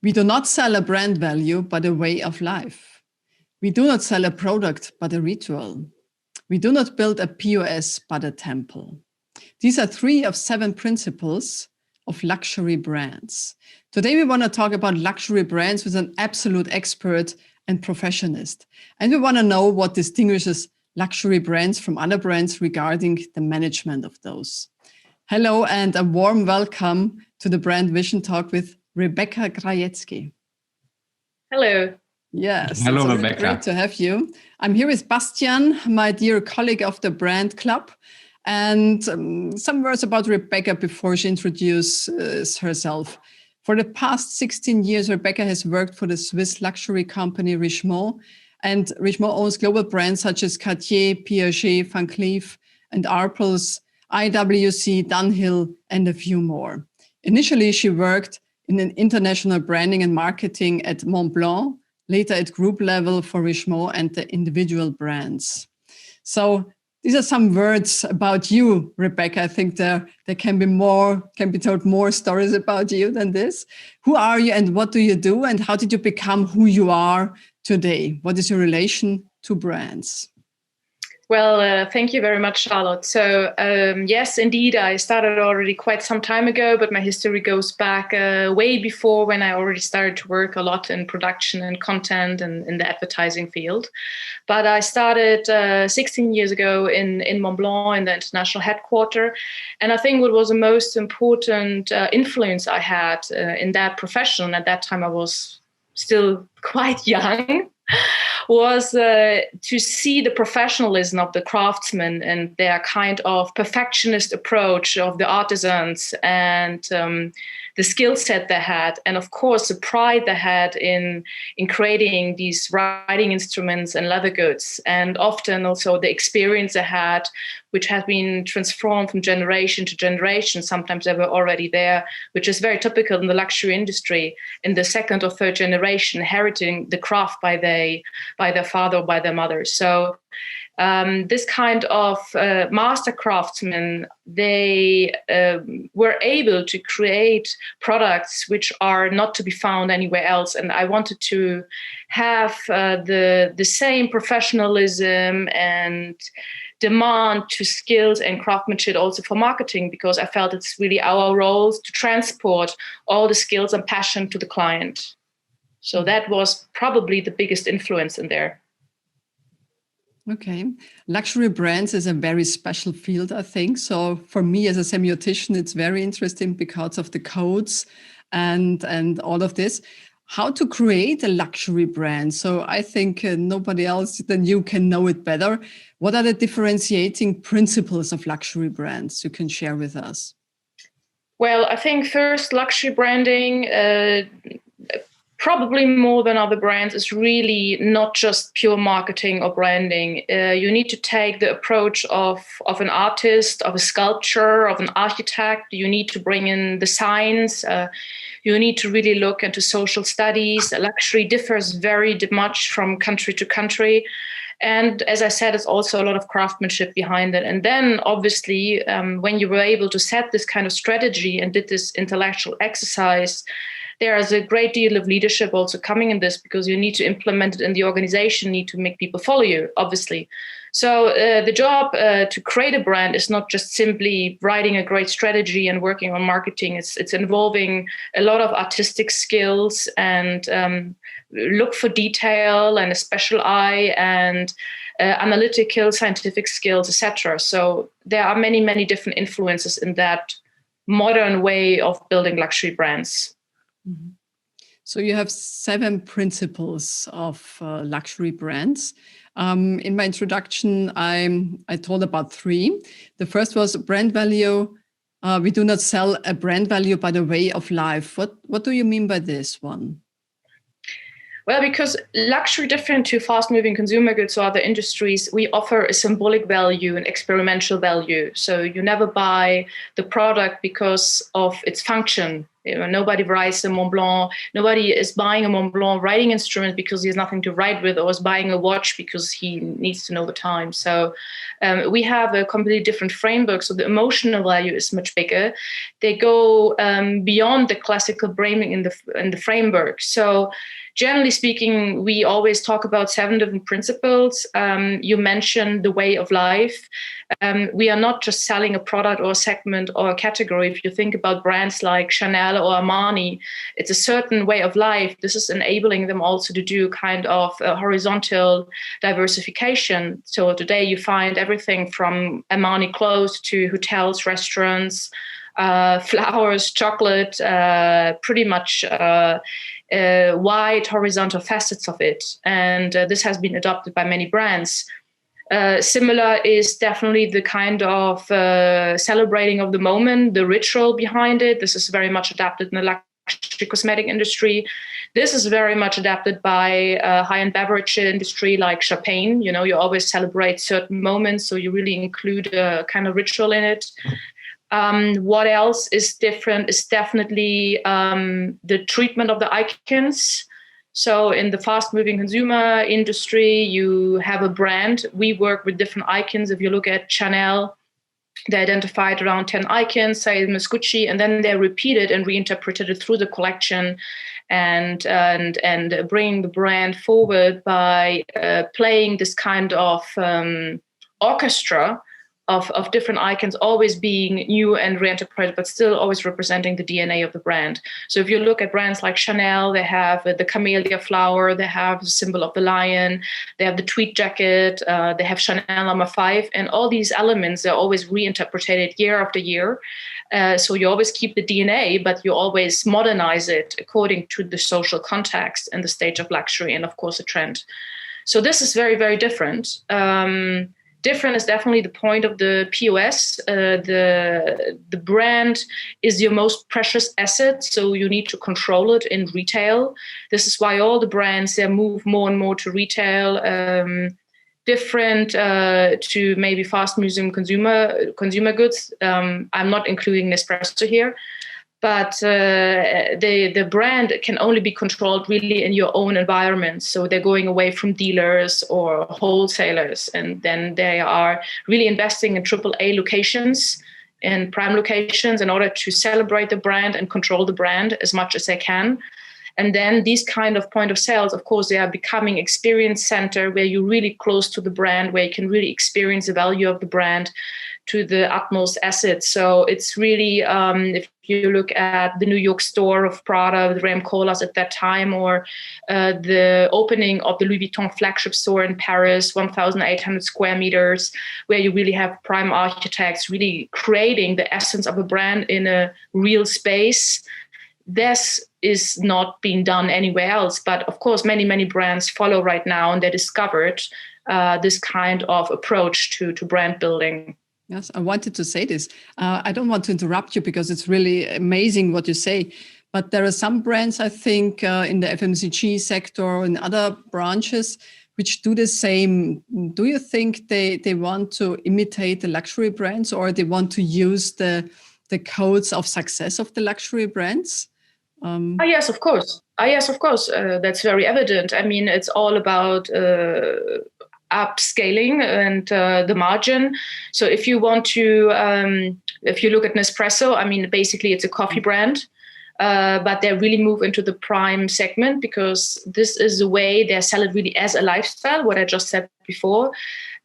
We do not sell a brand value, but a way of life. We do not sell a product, but a ritual. We do not build a POS, but a temple. These are 3 of 7 principles of luxury brands. Today, we want to talk about luxury brands with an absolute expert and professionist. And we want to know what distinguishes luxury brands from other brands regarding the management of those. Hello, and a warm welcome to the Brand Vision Talk with Rebecca Grajecki. Hello. Yes, hello, it's Rebecca. Great to have you. I'm here with Bastian, my dear colleague of the Brand Club. And some words about Rebecca before she introduces herself. For the past 16 years, Rebecca has worked for the Swiss luxury company Richemont. And Richemont owns global brands such as Cartier, Piaget, Van Cleef, and Arpels, IWC, Dunhill, and a few more. Initially, she worked in an international branding and marketing at Montblanc, later at group level for Richemont and the individual brands. So these are some words about you, Rebecca. I think there can be told more stories about you than this. Who are you and what do you do? And how did you become who you are today? What is your relation to brands? Well, thank you very much, Charlotte. So yes, indeed, I started already quite some time ago, but my history goes back way before when I already started to work a lot in production and content and in the advertising field. But I started 16 years ago in Montblanc in the international headquarters. And I think what was the most important influence I had in that profession, at that time I was still quite young, was to see the professionalism of the craftsmen and their kind of perfectionist approach of the artisans and the skill set they had. And of course, the pride they had in creating these writing instruments and leather goods. And often also the experience they had, which has been transformed from generation to generation. Sometimes they were already there, which is very typical in the luxury industry, in the second or third generation, inheriting the craft by their father or by their mother. So this kind of master craftsmen, they were able to create products which are not to be found anywhere else. And I wanted to have the same professionalism and demand to skills and craftsmanship also for marketing, because I felt it's really our role to transport all the skills and passion to the client. So that was probably the biggest influence in there. Okay. Luxury brands is a very special field, I think. So for me as a semiotician, it's very interesting because of the codes and all of this. How to create a luxury brand. So I think nobody else than you can know it better. What are the differentiating principles of luxury brands you can share with us? Well, I think first luxury branding, probably more than other brands, is really not just pure marketing or branding. You need to take the approach of an artist, of a sculptor, of an architect. You need to bring in the science. You need to really look into social studies. Luxury differs very much from country to country. And as I said, it's also a lot of craftsmanship behind it. And then obviously, when you were able to set this kind of strategy and did this intellectual exercise, there is a great deal of leadership also coming in this, because you need to implement it in the organization, need to make people follow you, obviously. So the job to create a brand is not just simply writing a great strategy and working on marketing. It's involving a lot of artistic skills and look for detail and a special eye and analytical, scientific skills, etc. So there are many, many different influences in that modern way of building luxury brands. Mm-hmm. So you have 7 principles of luxury brands. In my introduction, I told about 3. The first was brand value. We do not sell a brand value, but a way of life. What do you mean by this one? Well, because luxury, different to fast-moving consumer goods or other industries, we offer a symbolic value and experiential value. So you never buy the product because of its function. Nobody writes a Mont Blanc. Nobody is buying a Mont Blanc writing instrument because he has nothing to write with, or is buying a watch because he needs to know the time. So we have a completely different framework. So the emotional value is much bigger. They go beyond the classical framing in the framework. So generally speaking, we always talk about 7 different principles. You mentioned the way of life. We are not just selling a product or a segment or a category. If you think about brands like Chanel or Armani, it's a certain way of life. This is enabling them also to do kind of a horizontal diversification. So today you find everything from Armani clothes to hotels, restaurants, flowers, chocolate, pretty much wide horizontal facets of it. And this has been adopted by many brands. Similar is definitely the kind of celebrating of the moment, the ritual behind it. This is very much adapted in the luxury cosmetic industry. This is very much adapted by high-end beverage industry like champagne. You always celebrate certain moments, so you really include a kind of ritual in it. What else is different is definitely the treatment of the icons. So in the fast-moving consumer industry, you have a brand. We work with different icons. If you look at Chanel, they identified around 10 icons, say Miss Gucci, and then they repeated and reinterpreted it through the collection and bringing the brand forward by playing this kind of orchestra of different icons, always being new and reinterpreted, but still always representing the DNA of the brand. So if you look at brands like Chanel, they have the camellia flower, they have the symbol of the lion, they have the tweed jacket, they have Chanel No. 5, and all these elements are always reinterpreted year after year. So you always keep the DNA, but you always modernize it according to the social context and the stage of luxury and, of course, the trend. So this is very, very different. Different is definitely the point of the POS. The brand is your most precious asset, so you need to control it in retail. This is why all the brands, they move more and more to retail, different to maybe fast-moving consumer goods. I'm not including Nespresso here. But the brand can only be controlled really in your own environment. So they're going away from dealers or wholesalers, and then they are really investing in AAA locations and prime locations in order to celebrate the brand and control the brand as much as they can. And then these kind of point of sales, of course, they are becoming experience center where you're really close to the brand, where you can really experience the value of the brand to the utmost assets. So it's really, if you look at the New York store of Prada, the Ram Koolhaas at that time, or the opening of the Louis Vuitton flagship store in Paris, 1,800 square meters, where you really have prime architects really creating the essence of a brand in a real space. This is not being done anywhere else. But of course, many, many brands follow right now, and they discovered this kind of approach to brand building. Yes, I wanted to say this. I don't want to interrupt you because it's really amazing what you say. But there are some brands, I think, in the FMCG sector and other branches which do the same. Do you think they want to imitate the luxury brands, or they want to use the codes of success of the luxury brands? Yes, of course. That's very evident. I mean, it's all about upscaling and the margin. So if you want to, if you look at Nespresso, I mean, basically it's a coffee brand, but they really move into the prime segment because this is the way they sell it really as a lifestyle, what I just said before,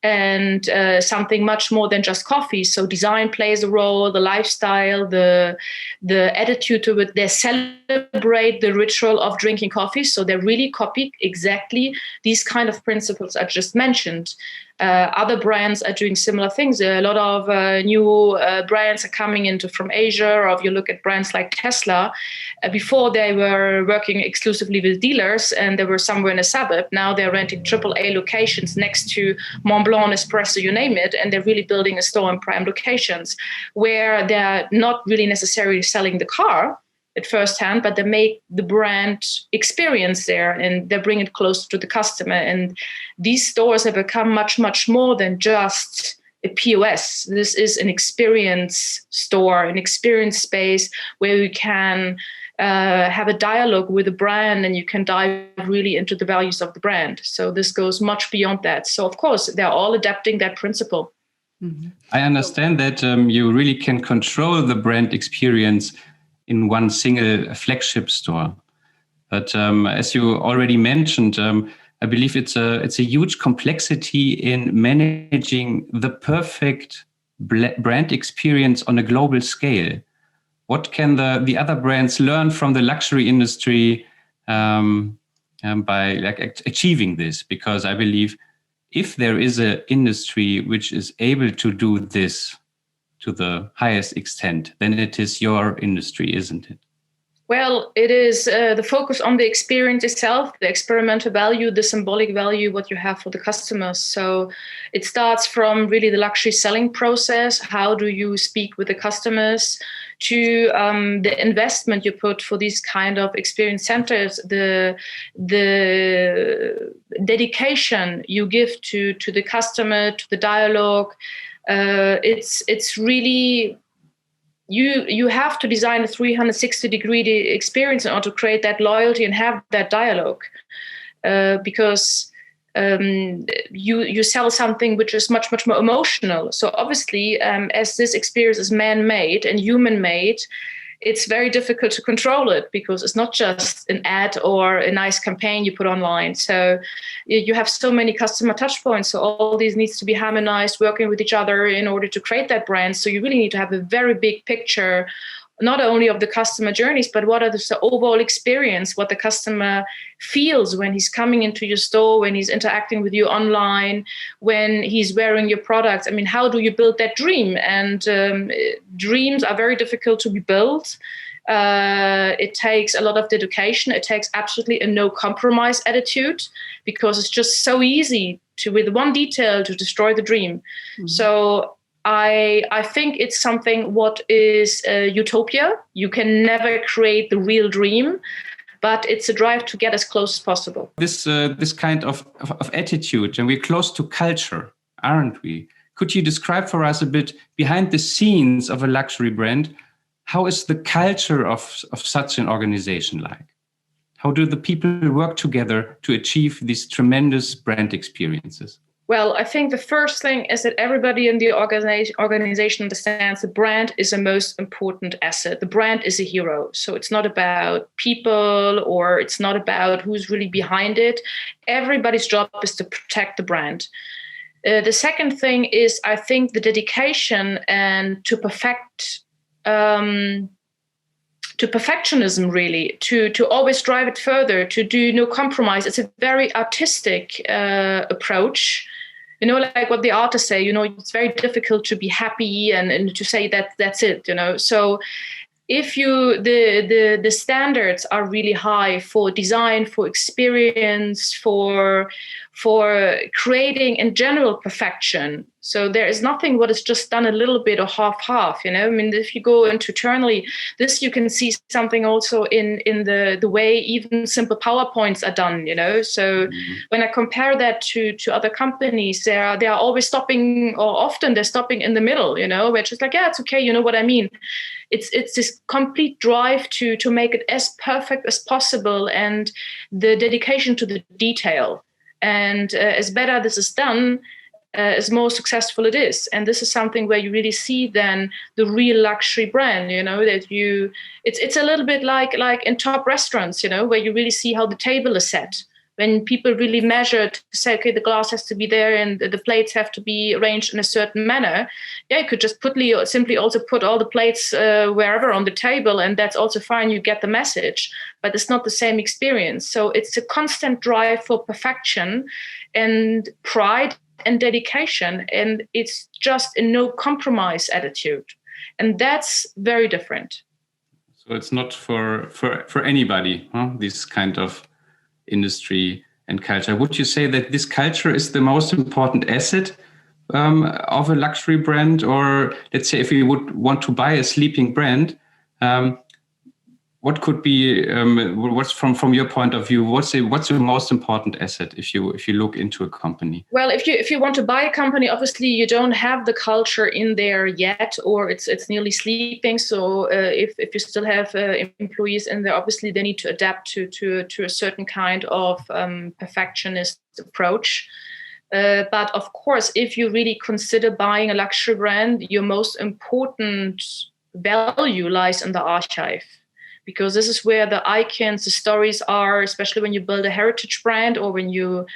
and something much more than just coffee. So design plays a role, the lifestyle, the attitude to it. They celebrate the ritual of drinking coffee. So they really copy exactly these kind of principles I just mentioned. Other brands are doing similar things. A lot of new brands are coming into from Asia, or if you look at brands like Tesla, before they were working exclusively with dealers and they were somewhere in a suburb. Now they're renting AAA locations next to Mont Blanc, Espresso, you name it, and they're really building a store in prime locations where they're not really necessarily selling the car at first hand, but they make the brand experience there and they bring it closer to the customer. And these stores have become much, much more than just a POS. This is an experience store, an experience space where you can have a dialogue with the brand, and you can dive really into the values of the brand. So this goes much beyond that. So of course, they're all adapting that principle. Mm-hmm. I understand that you really can control the brand experience in one single flagship store. But as you already mentioned, I believe it's a huge complexity in managing the perfect brand experience on a global scale. What can the other brands learn from the luxury industry by achieving this? Because I believe if there is an industry which is able to do this to the highest extent, then it is your industry, isn't it? Well, it is the focus on the experience itself, the experimental value, the symbolic value, what you have for the customers. So it starts from really the luxury selling process. How do you speak with the customers? To the investment you put for these kind of experience centers, the dedication you give to the customer, to the dialogue. It's really... You have to design a 360-degree experience in order to create that loyalty and have that dialogue, because you sell something which is much, much more emotional. So obviously, as this experience is man-made and human-made, it's very difficult to control it, because it's not just an ad or a nice campaign you put online. So you have so many customer touch points. So all these needs to be harmonized, working with each other in order to create that brand. So you really need to have a very big picture, not only of the customer journeys, but what is the overall experience, what the customer feels when he's coming into your store, when he's interacting with you online, when he's wearing your products. I mean, how do you build that dream? And dreams are very difficult to be built. It takes a lot of dedication. It takes absolutely a no compromise attitude, because it's just so easy to, with one detail, to destroy the dream. Mm-hmm. So I think it's something what is utopia. You can never create the real dream, but it's a drive to get as close as possible. This kind of attitude, and we're close to culture, aren't we? Could you describe for us a bit behind the scenes of a luxury brand? How is the culture of such an organization like? How do the people work together to achieve these tremendous brand experiences? Well, I think the first thing is that everybody in the organization understands the brand is the most important asset. The brand is a hero. So it's not about people, or it's not about who's really behind it. Everybody's job is to protect the brand. The second thing is, I think, the dedication and to perfectionism, really, to always drive it further, to do no compromise. It's a very artistic approach. You know, like what the artists say, you know, it's very difficult to be happy and to say that that's it, you know. So if you the standards are really high for design, for experience, for creating in general perfection. So there is nothing what is just done a little bit or half, you know. I mean, if you go into internally, this you can see something also in the way even simple PowerPoints are done, you know. So when I compare that to other companies, they are always stopping, or often they're stopping in the middle, you know, which is like, yeah, it's okay, you know what I mean. It's this complete drive to make it as perfect as possible, and the dedication to the detail. And as better this is done, as more successful it is. And this is something where you really see then the real luxury brand, you know, that it's a little bit like in top restaurants, you know, where you really see how the table is set. When people really measure to say, okay, the glass has to be there and the plates have to be arranged in a certain manner. Yeah, you could just simply also put all the plates wherever on the table, and that's also fine. You get the message, but it's not the same experience. So it's a constant drive for perfection and pride and dedication, and it's just a no compromise attitude, and that's very different. So it's not for anybody, huh? This kind of industry and culture. Would you say that this culture is the most important asset of a luxury brand? Or let's say if you would want to buy a sleeping brand, what could be what's from your point of view? What's the most important asset if you look into a company? Well, if you want to buy a company, obviously you don't have the culture in there yet, or it's nearly sleeping. So if you still have employees in there, obviously they need to adapt to a certain kind of perfectionist approach. But of course, if you really consider buying a luxury brand, your most important value lies in the archive. Because this is where the icons, the stories are, especially when you build a heritage brand, or when you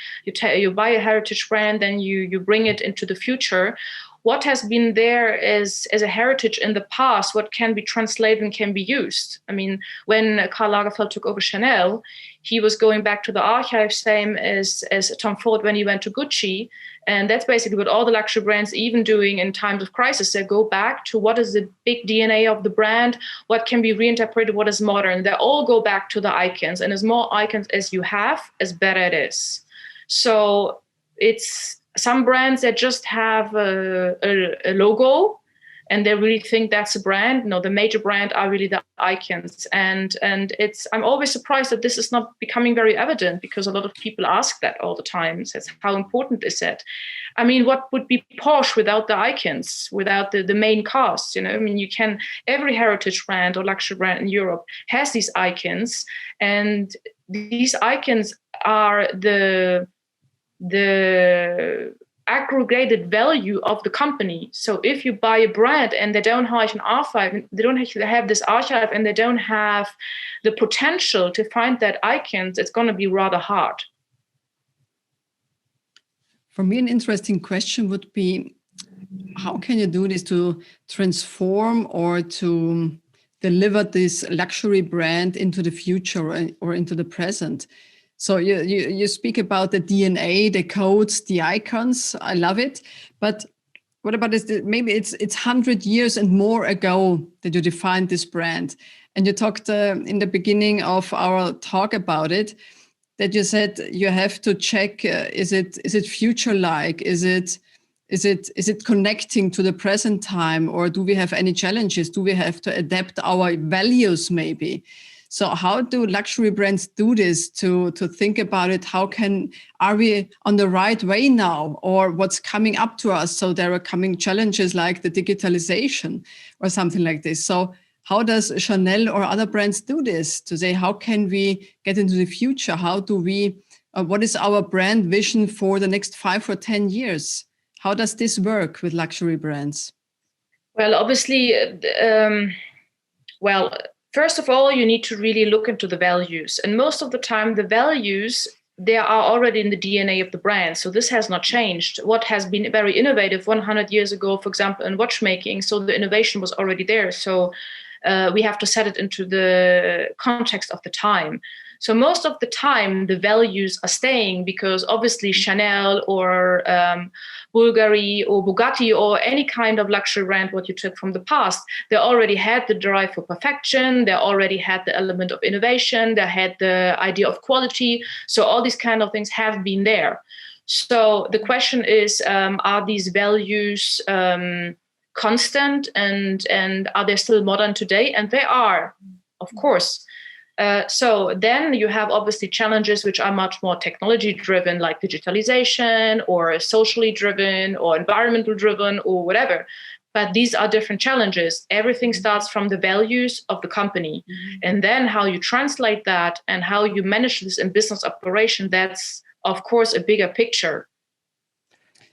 buy a heritage brand, then you bring it into the future. What has been there as a heritage in the past, what can be translated and can be used. I mean, when Karl Lagerfeld took over Chanel, he was going back to the archive, same as Tom Ford when he went to Gucci. And that's basically what all the luxury brands even doing in times of crisis. They go back to what is the big DNA of the brand, what can be reinterpreted, what is modern. They all go back to the icons. And as more icons as you have, as better it is. So it's some brands that just have a logo and they really think that's a brand. No, the major brand are really the icons. And I'm always surprised that this is not becoming very evident, because a lot of people ask that all the time. Says, how important is it? I mean, what would be Porsche without the icons, without the main cast? You know, I mean, every heritage brand or luxury brand in Europe has these icons, and these icons are the aggregated value of the company. So if you buy a brand and they don't have an archive, they don't actually have this archive, and they don't have the potential to find that icons, it's going to be rather hard. For me, an interesting question would be, how can you do this to transform or to deliver this luxury brand into the future or into the present? So you speak about the DNA, the codes, the icons. I love it. But what about this? Maybe it's 100 years and more ago that you defined this brand. And you talked in the beginning of our talk about it, that you said you have to check, is it future-like? Is it connecting to the present time? Or do we have any challenges? Do we have to adapt our values maybe? So how do luxury brands do this to think about it? Are we on the right way now, or what's coming up to us? So there are coming challenges like the digitalization or something like this. So how does Chanel or other brands do this to say, how can we get into the future? How do we, what is our brand vision for the next 5 or 10 years? How does this work with luxury brands? Well, obviously, first of all, you need to really look into the values. And most of the time, the values, they are already in the DNA of the brand. So this has not changed. What has been very innovative 100 years ago, for example, in watchmaking, so the innovation was already there. So we have to set it into the context of the time. So most of the time, the values are staying, because obviously Chanel or Bulgari or Bugatti or any kind of luxury brand, what you took from the past, they already had the drive for perfection. They already had the element of innovation. They had the idea of quality. So all these kind of things have been there. So the question is, are these values constant and are they still modern today? And they are, of course. So then you have obviously challenges which are much more technology driven, like digitalization or socially driven or environmental driven or whatever. But these are different challenges. Everything starts from the values of the company. Mm-hmm. And then how you translate that and how you manage this in business operation, that's, of course, a bigger picture.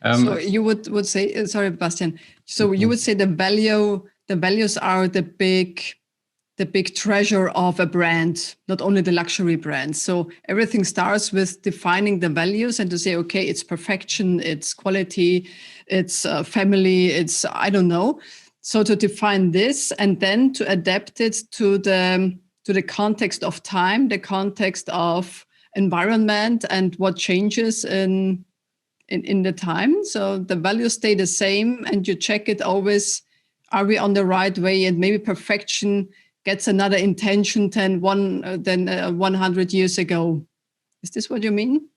So you would say, sorry, Bastian. So you would say the values are the big treasure of a brand, not only the luxury brand. So everything starts with defining the values and to say, okay, it's perfection, it's quality, it's family, it's, I don't know. So to define this and then to adapt it to the context of time, the context of environment and what changes in the time. So the values stay the same and you check it always, are we on the right way? And maybe perfection gets another intention than 100 years ago. Is this what you mean?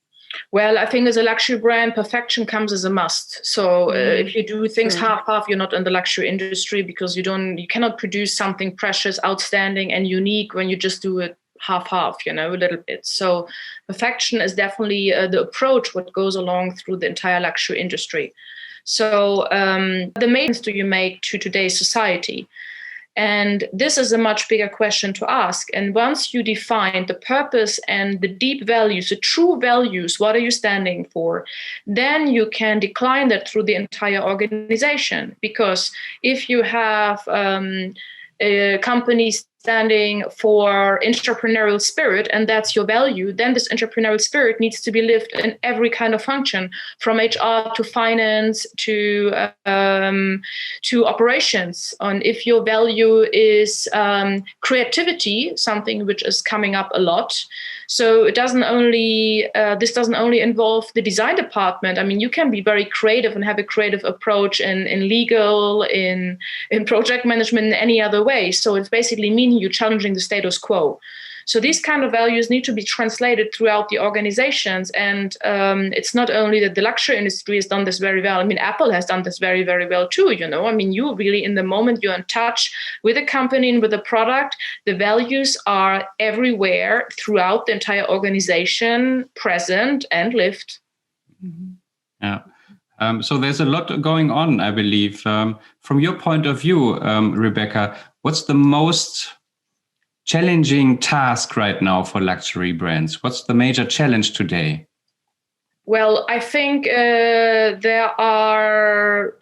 Well, I think as a luxury brand, perfection comes as a must. So if you do things half-half, you're not in the luxury industry, because you cannot produce something precious, outstanding, and unique when you just do it half-half, a little bit. So perfection is definitely the approach what goes along through the entire luxury industry. So the maintenance do you make to today's society? And this is a much bigger question to ask. And once you define the purpose and the deep values, the true values, what are you standing for? Then you can decline that through the entire organization. Because if you have a company standing for entrepreneurial spirit, and that's your value, then this entrepreneurial spirit needs to be lived in every kind of function, from HR to finance to operations. And if your value is creativity, something which is coming up a lot, so it doesn't only this doesn't only involve the design department. I mean, you can be very creative and have a creative approach in legal, in project management, in any other way. So it's basically meaning you're challenging the status quo. So these kind of values need to be translated throughout the organizations. And it's not only that the luxury industry has done this very well. I mean, Apple has done this very, very well too, I mean, you really, in the moment you're in touch with a company and with a product, the values are everywhere throughout the entire organization, present and lived. Yeah. So there's a lot going on, I believe. From your point of view, Rebecca, what's the most challenging task right now for luxury brands? What's the major challenge today? Well, I think there are,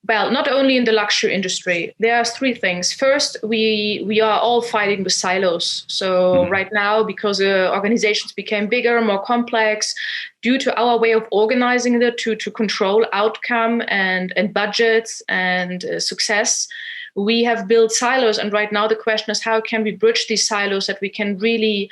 not only in the luxury industry, there are three things. First, we are all fighting with silos. So right now, because organizations became bigger, more complex, due to our way of organizing it to control outcome and budgets and success, we have built silos. And right now the question is, how can we bridge these silos that we can really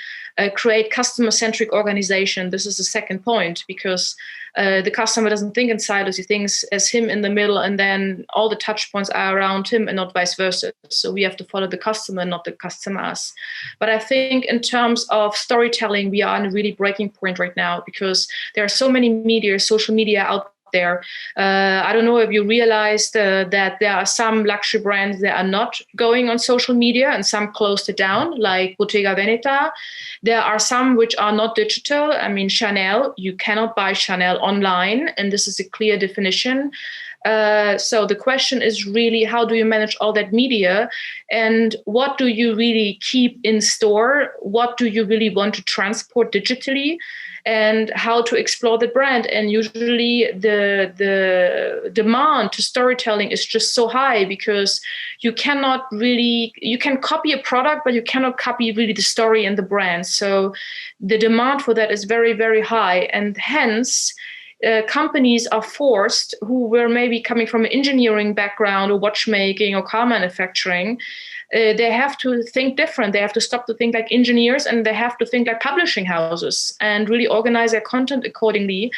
create customer-centric organization? This is the second point, because the customer doesn't think in silos. He thinks as him in the middle, and then all the touch points are around him and not vice versa. So we have to follow the customer, not the customer us. But I think in terms of storytelling, we are in a really breaking point right now, because there are so many media, social media out there. I don't know if you realized that there are some luxury brands that are not going on social media, and some closed it down, like Bottega Veneta. There are some which are not digital. I mean, Chanel, you cannot buy Chanel online, and this is a clear definition. So the question is really, how do you manage all that media, and what do you really keep in store? What do you really want to transport digitally? And how to explore the brand. And usually the demand to storytelling is just so high, because you can copy a product, but you cannot copy really the story and the brand. So the demand for that is very, very high. And hence, companies are forced, who were maybe coming from an engineering background or watchmaking or car manufacturing, they have to think different. They have to stop to think like engineers, and they have to think like publishing houses, and really organize their content accordingly,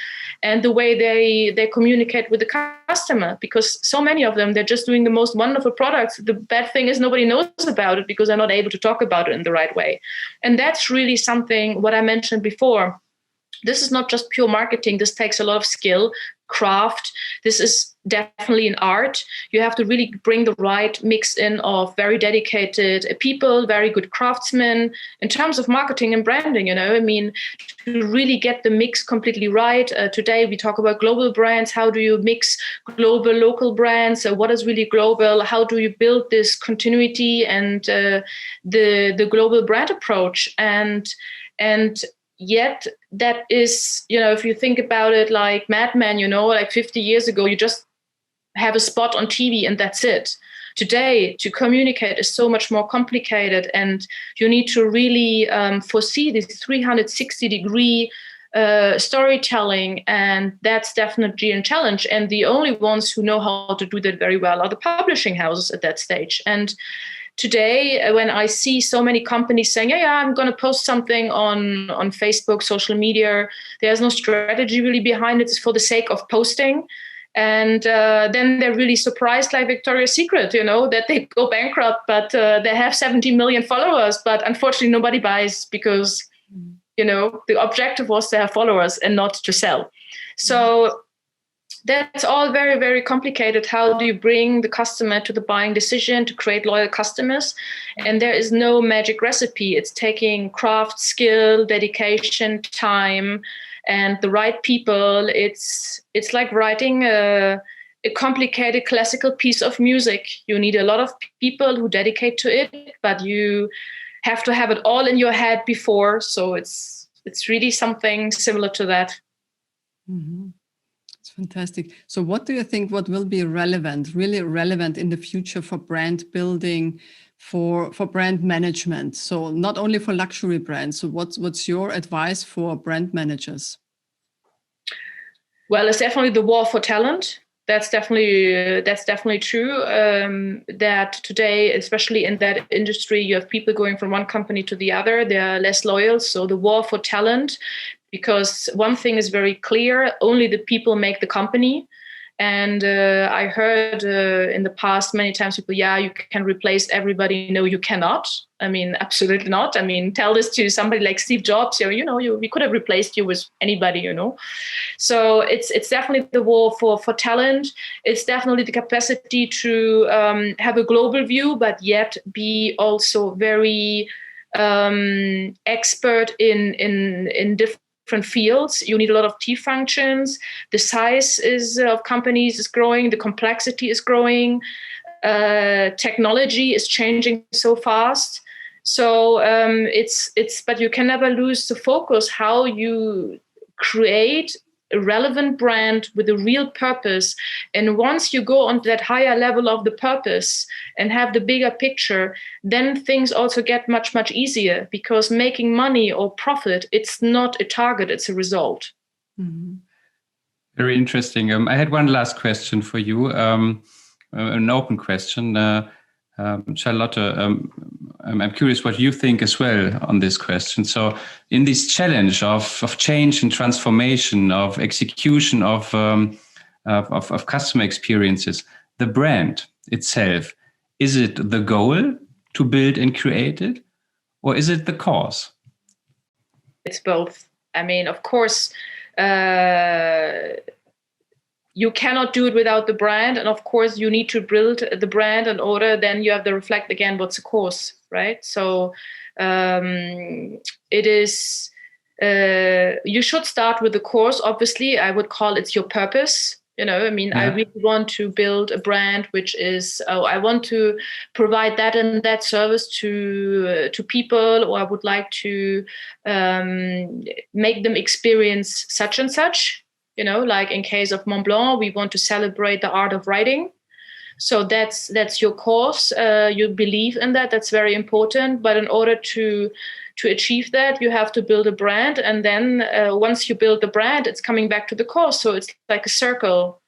and the way they communicate with the customer, because so many of them, they're just doing the most wonderful products. The bad thing is nobody knows about it, because they're not able to talk about it in the right way. And that's really something, what I mentioned before. This is not just pure marketing. This takes a lot of skill, craft. This is definitely an art. You have to really bring the right mix in of very dedicated people, very good craftsmen in terms of marketing and branding, I mean, to really get the mix completely right. Today we talk about global brands. How do you mix global, local brands? What is really global? How do you build this continuity and the global brand approach? And yet that is, if you think about it like Mad Men, like 50 years ago, you just have a spot on TV and that's it. Today, to communicate is so much more complicated, and you need to really foresee this 360-degree storytelling, and that's definitely a challenge. And the only ones who know how to do that very well are the publishing houses at that stage. And today, when I see so many companies saying, I'm going to post something on Facebook, social media, there's no strategy really behind it. It's for the sake of posting. And then they're really surprised, like Victoria's Secret, that they go bankrupt, but they have 70 million followers. But unfortunately, nobody buys, because the objective was to have followers and not to sell. So that's all very, very complicated. How do you bring the customer to the buying decision to create loyal customers? And there is no magic recipe. It's taking craft, skill, dedication, time, and the right people. It's like writing a complicated classical piece of music. You need a lot of people who dedicate to it, but you have to have it all in your head before. So it's really something similar to that. Mm-hmm. It's fantastic. So what do you think, what will be really relevant in the future for brand building, for brand management? So not only for luxury brands. So what's your advice for brand managers? Well, it's definitely the war for talent. That's definitely true. That today, especially in that industry, you have people going from one company to the other. They are less loyal. So the war for talent, because one thing is very clear: only the people make the company. And I heard in the past many times people, you can replace everybody. No, you cannot. I mean, absolutely not. I mean, tell this to somebody like Steve Jobs. We could have replaced you with anybody. So it's definitely the war for talent. It's definitely the capacity to have a global view, but yet be also very expert in different fields. You need a lot of T functions. The size of companies is growing. The complexity is growing. Technology is changing so fast. So but you can never lose the focus how you create a relevant brand with a real purpose. And once you go on to that higher level of the purpose and have the bigger picture, then things also get much, much easier, because making money or profit, it's not a target, it's a result. Mm-hmm. Very interesting. I had one last question for you, an open question. Charlotte, I'm curious what you think as well on this question. So in this challenge of change and transformation, of execution of customer experiences, the brand itself, is it the goal to build and create it, or is it the cause? It's both. I mean, of course, you cannot do it without the brand. And of course, you need to build the brand in order. Then you have to reflect again, what's the cause, right? So it is, you should start with the cause. Obviously, I would call it your purpose. I really want to build a brand which is, I want to provide that and that service to people, or I would like to make them experience such and such. Like in case of Mont Blanc, we want to celebrate the art of writing. So that's your cause. You believe in that. That's very important. But in order to achieve that, you have to build a brand. And then once you build the brand, it's coming back to the cause. So it's like a circle.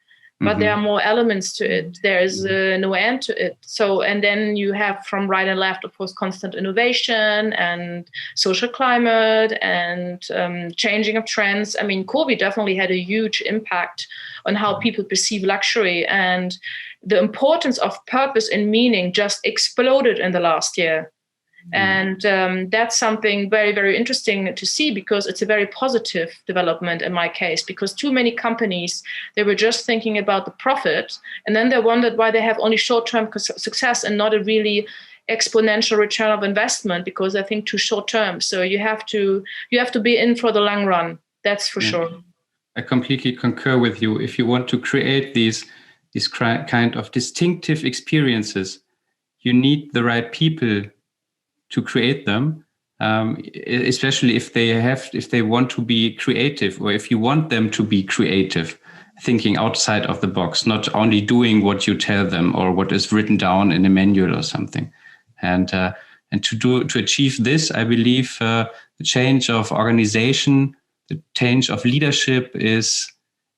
But there are more elements to it. There is no end to it. So, and then you have from right and left, of course, constant innovation and social climate and changing of trends. I mean, COVID definitely had a huge impact on how people perceive luxury, and the importance of purpose and meaning just exploded in the last year. And that's something very, very interesting to see, because it's a very positive development in my case, because too many companies, they were just thinking about the profit, and then they wondered why they have only short-term success and not a really exponential return of investment, because I think too short-term. So you have to be in for the long run. That's for sure. I completely concur with you. If you want to create these kind of distinctive experiences, you need the right people to create them, especially if they want to be creative, or if you want them to be creative, thinking outside of the box, not only doing what you tell them or what is written down in a manual or something. And to achieve this, I believe the change of organization, the change of leadership is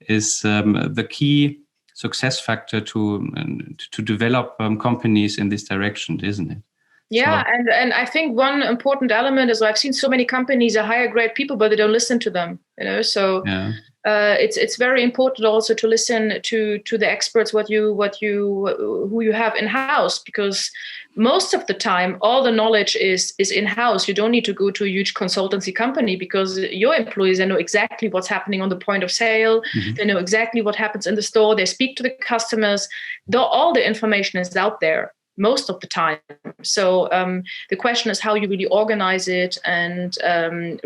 the key success factor to develop companies in this direction, isn't it? Yeah, and I think one important element is I've seen so many companies that hire great people, but they don't listen to them. So it's very important also to listen to the experts, who you have in house, because most of the time all the knowledge is in house. You don't need to go to a huge consultancy company, because your employees, they know exactly what's happening on the point of sale. Mm-hmm. They know exactly what happens in the store. They speak to the customers. All the information is out there most of the time. So the question is how you really organize it and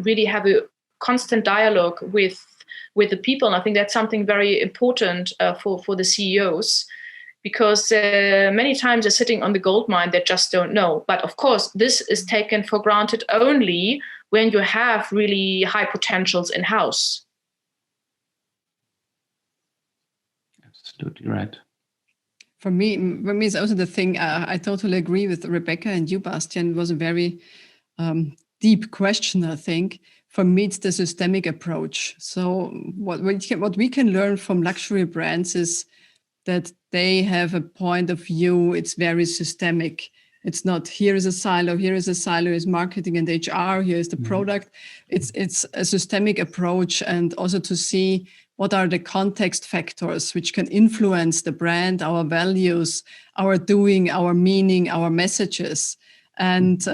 really have a constant dialogue with the people. And I think that's something very important for the CEOs, because many times they're sitting on the gold mine that just don't know. But of course, this is taken for granted only when you have really high potentials in-house. Absolutely right. For me, it's also the thing, I totally agree with Rebecca and you, Bastian. It was a very deep question, I think. For me, it's the systemic approach. So what we can learn from luxury brands is that they have a point of view. It's very systemic. It's not here is a silo, is marketing and HR, here is the product. It's a systemic approach, and also to see what are the context factors which can influence the brand, our values, our doing, our meaning, our messages. And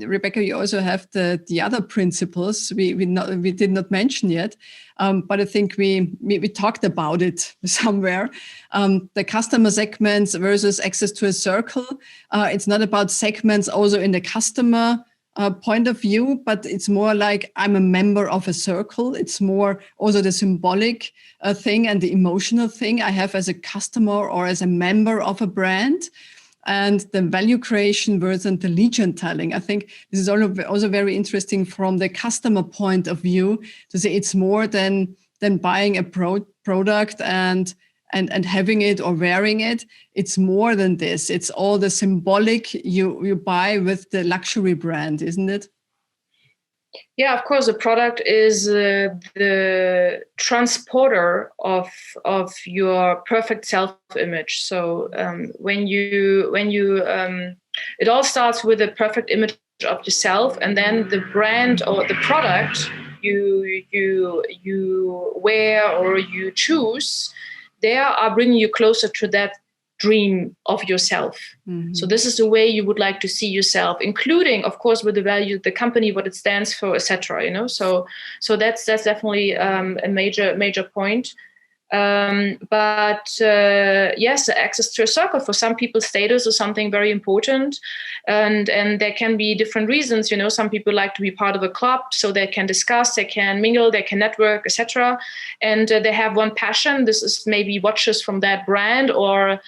Rebecca, you also have the other principles we did not mention yet, but I think we talked about it somewhere. The customer segments versus access to a circle. It's not about segments also in the customer point of view, but it's more like I'm a member of a circle. It's more also the symbolic thing and the emotional thing I have as a customer or as a member of a brand. And the value creation versus the legend telling. I think this is also very interesting from the customer point of view, to say it's more than buying a product and having it or wearing it. It's more than this. It's all the symbolic you buy with the luxury brand, isn't it? Yeah, of course, the product is the transporter of your perfect self-image. So when you it all starts with a perfect image of yourself, and then the brand or the product you wear or you choose, they are bringing you closer to that dream of yourself. Mm-hmm. So this is the way you would like to see yourself, including, of course, with the value, the company, what it stands for, etc. So that's definitely a major point. But yes, access to a circle, for some people, status is something very important, and there can be different reasons. Some people like to be part of a club, so they can discuss, they can mingle, they can network, etc. And they have one passion. This is maybe watches from that brand or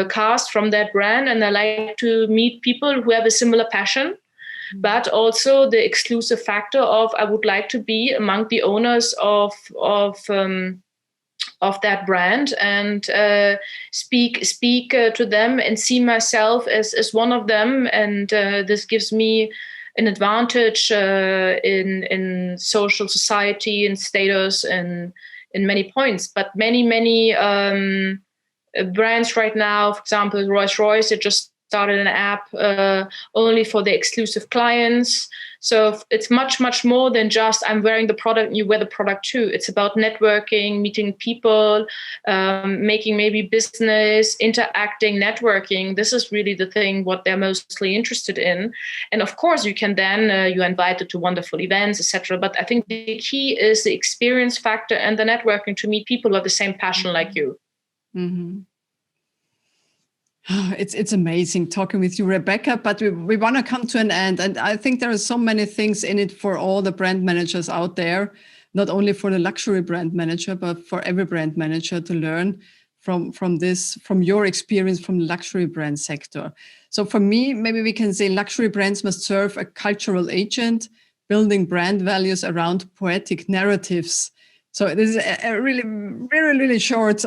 cars from that brand, and they like to meet people who have a similar passion. Mm-hmm. But also the exclusive factor of I would like to be among the owners of that brand and speak to them and see myself as one of them. And this gives me an advantage in social society and status and in many points. But many brands right now, for example, Rolls-Royce, they just started an app only for the exclusive clients. So it's much more than just I'm wearing the product and you wear the product too. It's about networking, meeting people, making maybe business, interacting, networking. This is really the thing what they're mostly interested in. And of course, you can then you're invited to wonderful events, etc. But I think the key is the experience factor and the networking to meet people who have the same passion like you. Mm-hmm. It's amazing talking with you, Rebecca, but we want to come to an end. And I think there are so many things in it for all the brand managers out there, not only for the luxury brand manager, but for every brand manager to learn from your experience from the luxury brand sector. So for me, maybe we can say luxury brands must serve a cultural agent, building brand values around poetic narratives. So this is a really short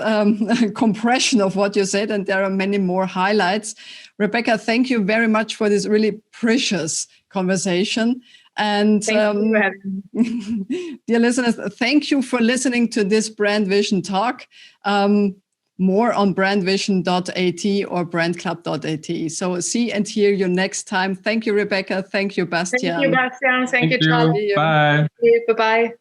compression of what you said, and there are many more highlights. Rebecca, thank you very much for this really precious conversation. And thank you for having me. Dear listeners, thank you for listening to this Brand Vision Talk. more on brandvision.at or brandclub.at. So see and hear you next time. Thank you, Rebecca. Thank you, Bastian. Thank you, Bastian. Thank you, you. Charlie. Bye. Bye-bye.